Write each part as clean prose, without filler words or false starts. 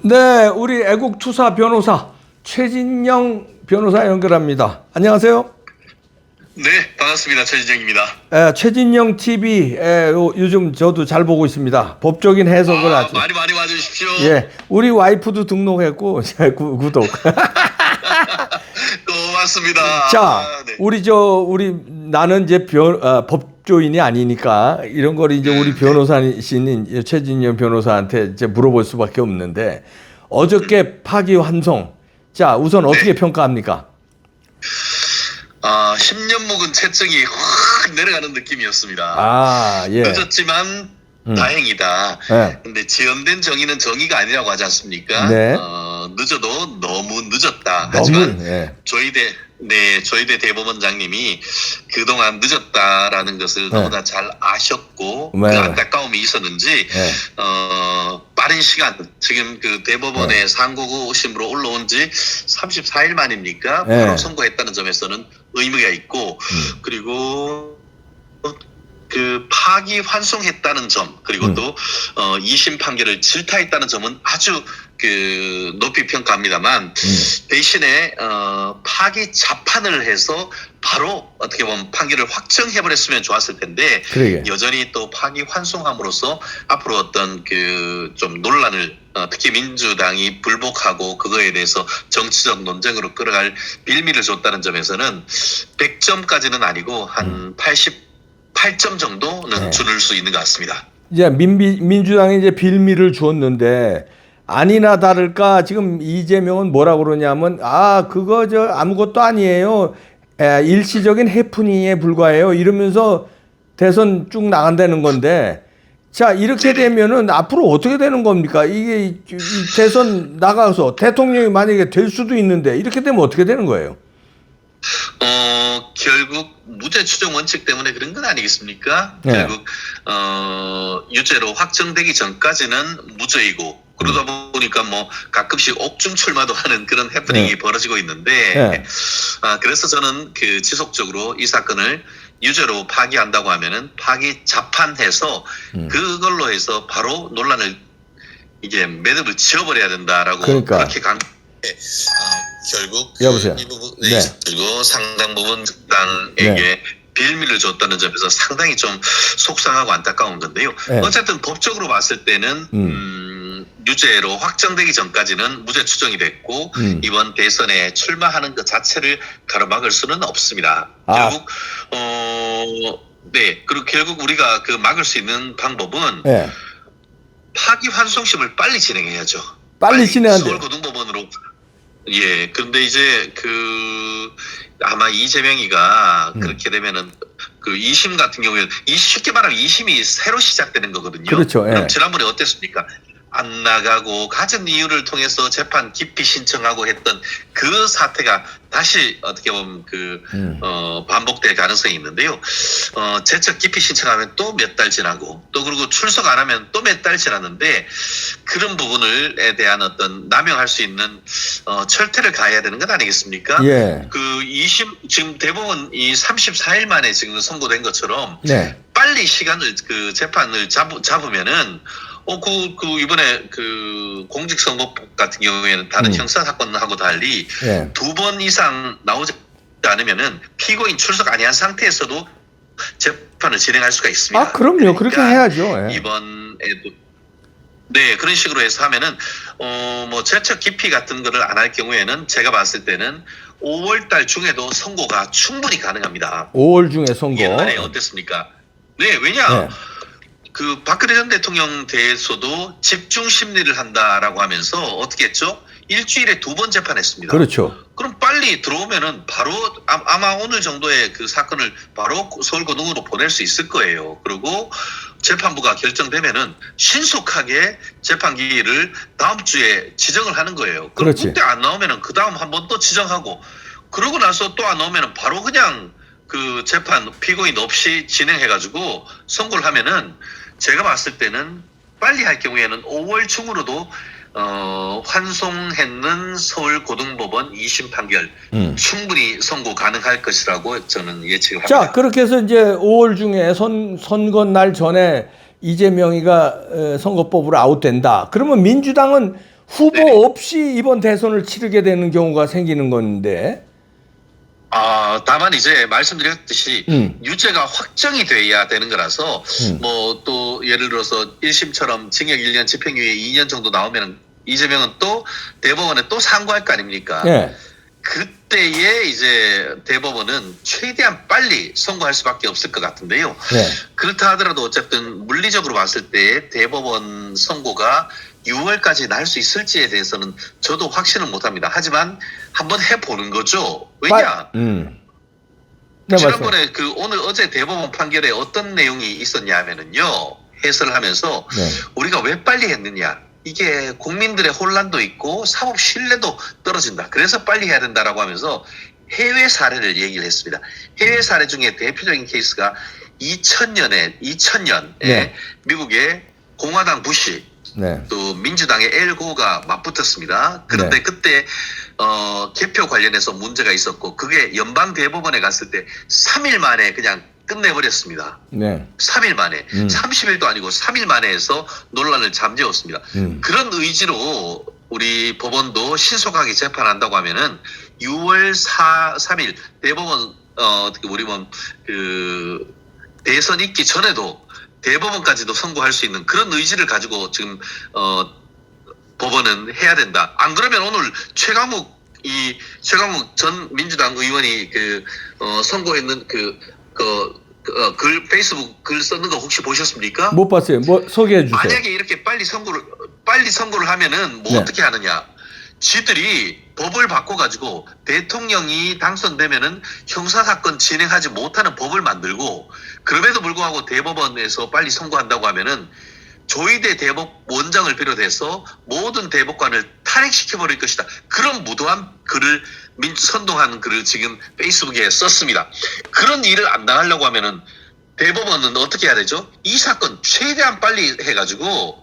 네, 우리 애국투사 변호사 최진영 변호사 연결합니다. 안녕하세요. 네, 반갑습니다. 최진정입니다. 최진영 TV 요즘 저도 잘 보고 있습니다. 법적인 해석을 아주 많이 와주십시오. 예, 우리 와이프도 등록했고 구독. 고맙습니다. 자, 네. 우리 나는 이제 법조인이 아니니까 이런 걸 이제 우리 변호사신 최진영 변호사한테 이제 물어볼 수밖에 없는데 어저께 파기환송. 자, 우선 어떻게 평가합니까? 10년 묵은 채증이 확 내려가는 느낌이었습니다. 예. 늦었지만 다행이다. 네. 근데 지연된 정의는 정의가 아니라고 하지 않습니까? 네. 늦어도 너무 늦었다. 너무, 하지만 예. 저희 대 대법원장님이 그동안 늦었다라는 것을 너무나 잘 아셨고 네. 그 안타까움이 있었는지 네. 빠른 시간 지금 그 대법원의 상고심으로 올라온 지 34일 만입니까? 네. 바로 선고했다는 점에서는 의미가 있고 그리고 그 파기 환송했다는 점 그리고 또 2심 판결을 질타했다는 점은 아주 그 높이 평가합니다만 대신에 파기 자판을 해서 바로 어떻게 보면 판결을 확정해 버렸으면 좋았을 텐데 그러게. 여전히 또 파기 환송함으로써 앞으로 어떤 그 좀 논란을 특히 민주당이 불복하고 그거에 대해서 정치적 논쟁으로 끌어갈 빌미를 줬다는 점에서는 100점까지는 아니고 한 88점 정도는 네. 줄일 수 있는 것 같습니다. 이제 민주당이 이제 빌미를 줬는데 아니나 다를까 지금 이재명은 뭐라 그러냐면 그거 아무것도 아니에요. 일시적인 해프닝에 불과해요. 이러면서 대선 쭉 나간다는 건데 자, 이렇게 되면은 앞으로 어떻게 되는 겁니까? 이게 이 대선 나가서 대통령이 만약에 될 수도 있는데 이렇게 되면 어떻게 되는 거예요? 결국 무죄 추정 원칙 때문에 그런 건 아니겠습니까? 네. 결국 유죄로 확정되기 전까지는 무죄이고 그러다 보니까 뭐 가끔씩 옥중 출마도 하는 그런 해프닝이 네. 벌어지고 있는데 네. 그래서 저는 그 지속적으로 이 사건을 유죄로 파기한다고 하면은 파기 자판해서 그걸로 해서 바로 논란을 이제 매듭을 지어버려야 된다라고 그러니까. 그렇게 결국 여보세요. 이 부분 네. 그리고 상당 부분 당에게 빌미를 줬다는 점에서 상당히 좀 속상하고 안타까운 건데요. 네. 어쨌든 법적으로 봤을 때는 유죄로 확정되기 전까지는 무죄 추정이 됐고 이번 대선에 출마하는 것 자체를 가로막을 수는 없습니다. 결국 그리고 결국 우리가 그 막을 수 있는 방법은 네. 파기환송심을 빨리 진행해야죠. 빨리 진행해야 돼요. 서울고등법원으로. 예, 그런데 이제 아마 이재명이가 그렇게 되면은 그 2심 같은 경우에는 쉽게 말하면 2심이 새로 시작되는 거거든요. 그렇죠. 예. 그럼 지난번에 어땠습니까? 안 나가고 가진 이유를 통해서 재판 기피 신청하고 했던 그 사태가 다시 어떻게 보면 반복될 가능성이 있는데요. 재척 기피 신청하면 또 몇 달 지나고 또 그리고 출석 안 하면 또 몇 달 지났는데 그런 부분에 대한 어떤 남용할 수 있는 철퇴를 가해야 되는 것 아니겠습니까? 예. 그 2심 지금 대법원 이 34일 만에 지금 선고된 것처럼 네. 빨리 시간을 재판을 잡으면은 이번에 공직선거법 같은 경우에는 다른 형사사건하고 달리 예. 2번 이상 나오지 않으면은 피고인 출석 아니한 상태에서도 재판을 진행할 수가 있습니다. 그럼요. 그렇게 해야죠. 예. 이번에도 그런 식으로 해서 하면은 재척 기피 같은 거를 안 할 경우에는 제가 봤을 때는 5월달 중에도 선고가 충분히 가능합니다. 5월 중에 선거. 옛날에 어땠습니까? 네, 왜냐? 네. 박근혜 전 대통령 대해서도 집중 심리를 한다라고 하면서 어떻게 했죠? 일주일에 2번 재판했습니다. 그렇죠. 그럼 빨리 들어오면은 바로 아마 오늘 정도의 그 사건을 바로 서울고등으로 보낼 수 있을 거예요. 그리고 재판부가 결정되면은 신속하게 재판 기일을 다음 주에 지정을 하는 거예요. 그럼 그렇지. 그때 안 나오면은 그 다음 한 번 또 지정하고 그러고 나서 또 안 나오면은 바로 그냥 그 재판 피고인 없이 진행해가지고 선고를 하면은 제가 봤을 때는 빨리 할 경우에는 5월 중으로도 환송했는 서울고등법원 2심 판결 충분히 선고 가능할 것이라고 저는 예측을 합니다. 자, 그렇게 해서 이제 5월 중에 선거 날 전에 이재명이가 선거법으로 아웃된다. 그러면 민주당은 후보 네네. 없이 이번 대선을 치르게 되는 경우가 생기는 건데. 다만 이제 말씀드렸듯이 음. 유죄가 확정이 돼야 되는 거라서 음. 뭐 또 예를 들어서 1심처럼 징역 1년 집행유예 2년 정도 나오면 이재명은 또 대법원에 또 상고할 거 아닙니까? 예. 그때에 이제 대법원은 최대한 빨리 선고할 수밖에 없을 것 같은데요. 네. 그렇다 하더라도 어쨌든 물리적으로 봤을 때 대법원 선고가 6월까지 날 수 있을지에 대해서는 저도 확신은 못합니다. 하지만 한번 해보는 거죠. 왜냐? 네, 지난번에 오늘 어제 대법원 판결에 어떤 내용이 있었냐면은요. 해설을 하면서 네. 우리가 왜 빨리 했느냐. 이게 국민들의 혼란도 있고 사법 신뢰도 떨어진다. 그래서 빨리 해야 된다라고 하면서 해외 사례를 얘기를 했습니다. 해외 사례 중에 대표적인 케이스가 2000년에 네. 미국의 공화당 부시 네. 또 민주당의 엘 고가 맞붙었습니다. 그런데 네. 그때 개표 관련해서 문제가 있었고 그게 연방 대법원에 갔을 때 3일 만에 그냥 끝내버렸습니다. 네. 3일 만에 30일도 아니고 3일 만에 해서 논란을 잠재웠습니다. 그런 의지로 우리 법원도 신속하게 재판한다고 하면은 6월 3일 대법원 어떻게 우리 대선 있기 전에도 대법원까지도 선고할 수 있는 그런 의지를 가지고 지금 법원은 해야 된다. 안 그러면 오늘 최강욱 전 민주당 의원이 선고했는 페이스북 글 썼는 거 혹시 보셨습니까? 못 봤어요. 뭐 소개해 주세요. 만약에 이렇게 빨리 선고를 하면은 뭐 네. 어떻게 하느냐? 지들이 법을 바꿔가지고 대통령이 당선되면은 형사사건 진행하지 못하는 법을 만들고 그럼에도 불구하고 대법원에서 빨리 선고한다고 하면은 조희대 대법원장을 비롯해서 모든 대법관을 탄핵시켜버릴 것이다. 그런 무도한 글을 선동하는 글을 지금 페이스북에 썼습니다. 그런 일을 안 당하려고 하면은 대법원은 어떻게 해야 되죠? 이 사건 최대한 빨리 해가지고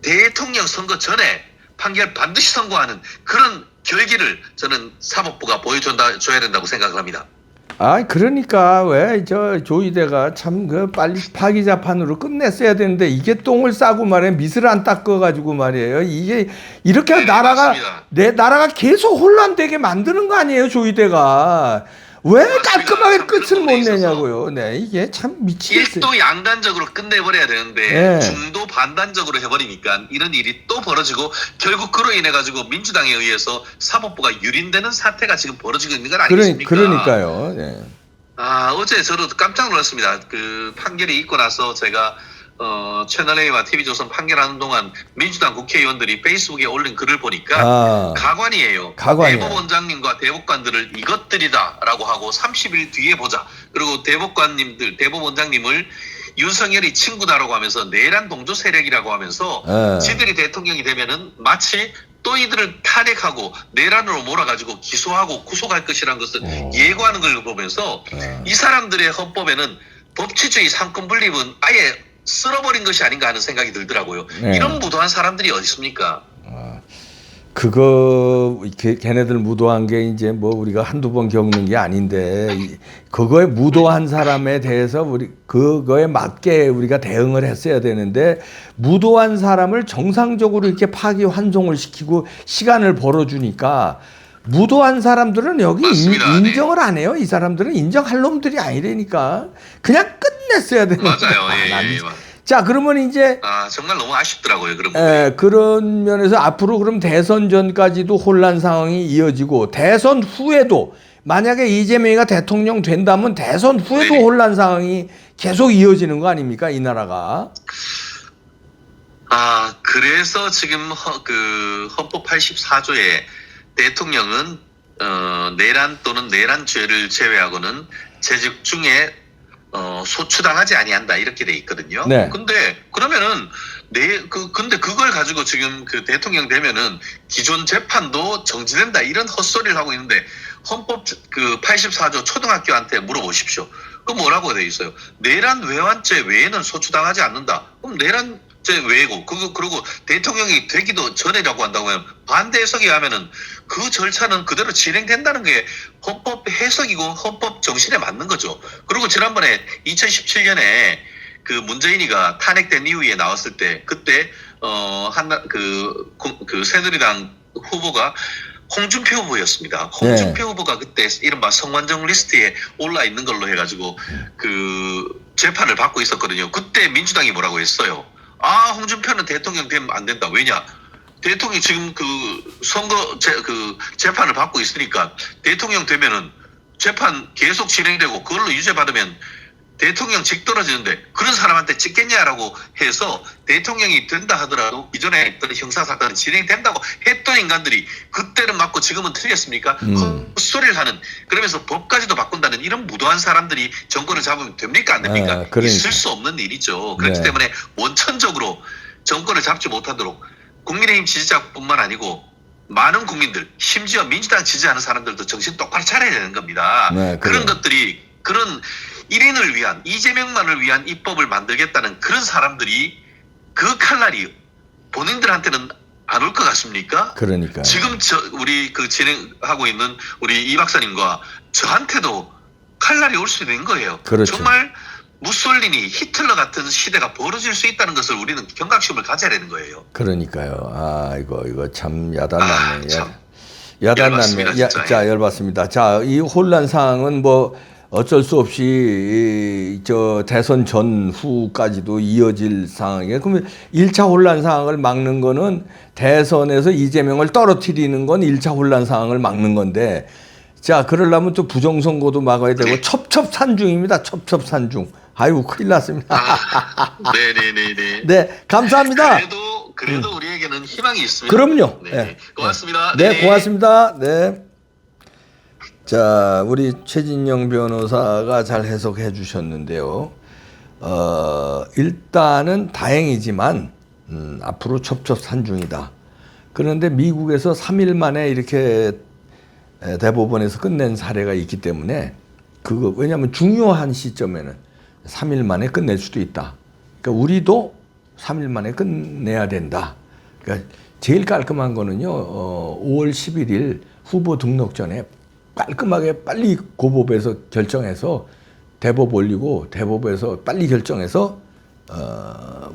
대통령 선거 전에 판결 반드시 선고하는 그런 결기를 저는 사법부가 보여줘야 된다고 생각을 합니다. 그러니까 왜 조이대가 참 빨리 파기자판으로 끝냈어야 되는데 이게 똥을 싸고 말이야 밑을 안 닦아가지고 말이에요. 이게 이렇게 네, 맞습니다. 나라가 계속 혼란되게 만드는 거 아니에요, 조이대가. 왜 맞습니다. 깔끔하게 참 끝을 그런 못 부분에 있어서 내냐고요. 네, 이게 참 미치겠어요. 일도 양단적으로 끝내버려야 되는데 네. 중도 반단적으로 해버리니까 이런 일이 또 벌어지고 결국 그로 인해 가지고 민주당에 의해서 사법부가 유린되는 사태가 지금 벌어지고 있는 건 아니겠습니까? 그러니까요. 네. 어제 저도 깜짝 놀랐습니다. 그 판결이 있고 나서 제가 채널A와 TV조선 판결하는 동안 민주당 국회의원들이 페이스북에 올린 글을 보니까 가관이에요. 가관이에요. 대법원장님과 대법관들을 이것들이다라고 하고 30일 뒤에 보자. 그리고 대법원장님을 윤석열이 친구다라고 하면서 내란 동조 세력이라고 하면서 지들이 대통령이 되면은 마치 또 이들을 탄핵하고 내란으로 몰아가지고 기소하고 구속할 것이라는 것을 예고하는 걸 보면서 이 사람들의 헌법에는 법치주의 상권 분립은 아예 쓸어버린 것이 아닌가 하는 생각이 들더라고요. 네. 이런 무도한 사람들이 어디 있습니까? 걔네들 무도한 게 이제 뭐 우리가 한두 번 겪는 게 아닌데 그거에 무도한 사람에 대해서 그거에 맞게 우리가 대응을 했어야 되는데 무도한 사람을 정상적으로 이렇게 파기환송을 시키고 시간을 벌어주니까 무도한 사람들은 여기 맞습니다. 인정을 안 해요. 이 사람들은 인정할 놈들이 아니라니까 그냥 끝냈어야 되는 맞아요. 거야. 예. 자, 그러면 이제 정말 너무 아쉽더라고요. 그런 부분이. 그런 면에서 앞으로 그럼 대선 전까지도 혼란 상황이 이어지고 대선 후에도 만약에 이재명이가 대통령 된다면 대선 후에도 네네. 혼란 상황이 계속 이어지는 거 아닙니까? 이 나라가. 그래서 지금 헌법 84조에 대통령은 내란 또는 내란죄를 제외하고는 재직 중에 소추당하지 아니한다 이렇게 돼 있거든요. 네. 근데 그러면은 근데 그걸 가지고 지금 그 대통령 되면은 기존 재판도 정지된다 이런 헛소리를 하고 있는데 헌법 84조 초등학교한테 물어보십시오. 그 뭐라고 돼 있어요? 내란 외환죄 외에는 소추당하지 않는다. 그럼 내란죄 외고 그리고 대통령이 되기도 전에라고 한다고 하면 반대 해석이 하면은 그 절차는 그대로 진행된다는 게 헌법 해석이고 헌법 정신에 맞는 거죠. 그리고 지난번에 2017년에 그 문재인이가 탄핵된 이후에 나왔을 때 그때 그 새누리당 후보가 홍준표 후보였습니다. 홍준표 후보가 그때 이른바 성완종 리스트에 올라 있는 걸로 해가지고 그 재판을 받고 있었거든요. 그때 민주당이 뭐라고 했어요? 아, 홍준표는 대통령 되면 안 된다. 왜냐? 대통령 지금 그 재판을 받고 있으니까 대통령 되면은 재판 계속 진행되고 그걸로 유죄받으면 대통령직 떨어지는데 그런 사람한테 찍겠냐라고 해서 대통령이 된다 하더라도 이전에 했던 형사사건이 진행된다고 했던 인간들이 그때는 맞고 지금은 틀렸습니까? 헛소리를 하는, 그러면서 법까지도 바꾼다는 이런 무도한 사람들이 정권을 잡으면 됩니까? 안 됩니까? 그러니까. 있을 수 없는 일이죠. 그렇기 네. 때문에 원천적으로 정권을 잡지 못하도록 국민의힘 지지자뿐만 아니고 많은 국민들, 심지어 민주당 지지하는 사람들도 정신 똑바로 차려야 되는 겁니다. 네, 그런 것들이, 그런 1인을 위한, 이재명만을 위한 입법을 만들겠다는 그런 사람들이 그 칼날이 본인들한테는 안 올 것 같습니까? 그러니까. 지금 우리 그 진행하고 있는 우리 이 박사님과 저한테도 칼날이 올 수 있는 거예요. 그렇죠. 정말 무솔리니, 히틀러 같은 시대가 벌어질 수 있다는 것을 우리는 경각심을 가져야 되는 거예요. 그러니까. 아, 이거 참 야단났네. 참 야단났네. 열받습니다, 진짜. 자, 열받습니다. 자, 이 혼란 상황은 뭐 어쩔 수 없이 저 대선 전후까지도 이어질 상황이에요. 그러면 1차 혼란 상황을 막는 거는 대선에서 이재명을 떨어뜨리는 건 1차 혼란 상황을 막는 건데, 자, 그러려면 또 부정선거도 막아야 되고 첩첩산중입니다. 첩첩산중. 아이고, 큰일 났습니다. 네네네네. 네, 감사합니다. 그래도 우리에게는 희망이 있습니다. 그럼요. 네. 네. 고맙습니다. 네, 고맙습니다. 네. 자, 우리 최진영 변호사가 잘 해석해 주셨는데요. 일단은 다행이지만, 앞으로 첩첩산중이다. 그런데 미국에서 3일 만에 이렇게 대법원에서 끝낸 사례가 있기 때문에, 왜냐하면 중요한 시점에는 3일 만에 끝낼 수도 있다. 그러니까 우리도 3일 만에 끝내야 된다. 그러니까 제일 깔끔한 거는요, 5월 11일 후보 등록 전에 깔끔하게 빨리 고법에서 결정해서 대법 올리고 대법에서 빨리 결정해서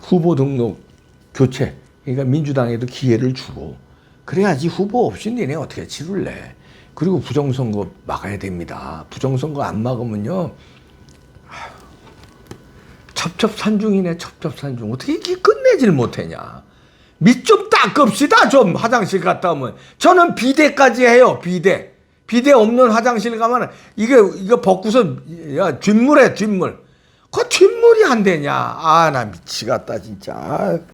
후보 등록 교체, 그러니까 민주당에도 기회를 주고, 그래야지 후보 없이 니네 어떻게 치룰래. 그리고 부정선거 막아야 됩니다. 부정선거 안 막으면요, 첩첩산중이네. 첩첩산중. 어떻게 이게 끝내질 못하냐. 밑 좀 닦읍시다. 좀 화장실 갔다 오면. 저는 비데까지 해요. 비데 없는 화장실 가면 이거 벗고서, 야, 뒷물에 뒷물. 그 뒷물이 안 되냐. 아, 나 미치겠다 진짜.